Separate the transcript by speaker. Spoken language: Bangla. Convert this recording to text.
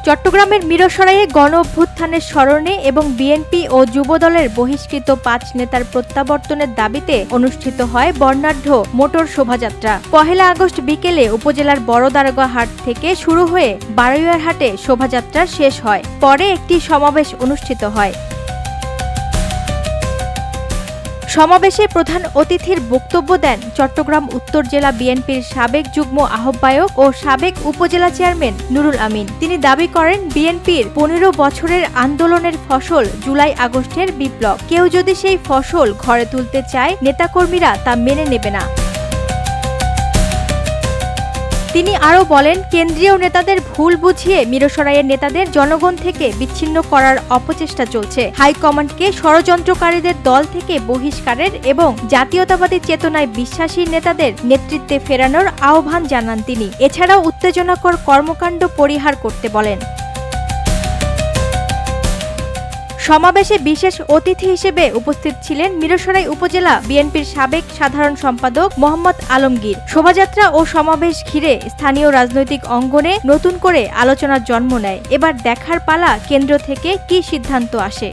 Speaker 1: চট্টগ্রামের মিরসরাইয়ে গণ অভ্যুত্থানের স্মরণে এবং বিএনপি ও যুবদলের বহিষ্কৃত ৫ নেতার প্রত্যাবর্তনের দাবিতে অনুষ্ঠিত হয় বর্ণাঢ্য মোটর শোভাযাত্রা। ১ আগস্ট বিকেলে উপজেলার বড়দারোগা হাট থেকে শুরু হয়ে বারৈয়ার হাটে শোভাযাত্রা শেষ হয়। পরে একটি সমাবেশ অনুষ্ঠিত হয়। সমাবেশে প্রধান অতিথির বক্তব্য দেন চট্টগ্রাম উত্তর জেলা বিএনপির সাবেক যুগ্ম আহ্বায়ক ও সাবেক উপজেলা চেয়ারম্যান নুরুল আমিন। তিনি দাবি করেন, বিএনপির ১৫ বছরের আন্দোলনের ফসল জুলাই আগস্টের বিপ্লব। কেউ যদি সেই ফসল ঘরে তুলতে চায়, নেতাকর্মীরা তা মেনে নেবে না। তিনি আরও বলেন, কেন্দ্রীয় নেতাদের ভুল বুঝিয়ে মিরসরাইয়ের নেতাদের জনগণ থেকে বিচ্ছিন্ন করার অপচেষ্টা চলছে। হাইকমান্ডকে ষড়যন্ত্রকারীদের দল থেকে বহিষ্কারের এবং জাতীয়তাবাদী চেতনায় বিশ্বাসী নেতাদের নেতৃত্বে ফেরানোর আহ্বান জানান তিনি। এছাড়াও উত্তেজনাকর কর্মকাণ্ড পরিহার করতে বলেন। সমাবেশে বিশেষ অতিথি হিসেবে উপস্থিত ছিলেন মিরসরাই উপজেলা বিএনপির সাবেক সাধারণ সম্পাদক মোহাম্মদ আলমগীর। শোভাযাত্রা ও সমাবেশ ঘিরে স্থানীয় রাজনৈতিক অঙ্গনে নতুন করে আলোচনার জন্ম নেয়। এবার দেখার পালা কেন্দ্র থেকে কী সিদ্ধান্ত আসে।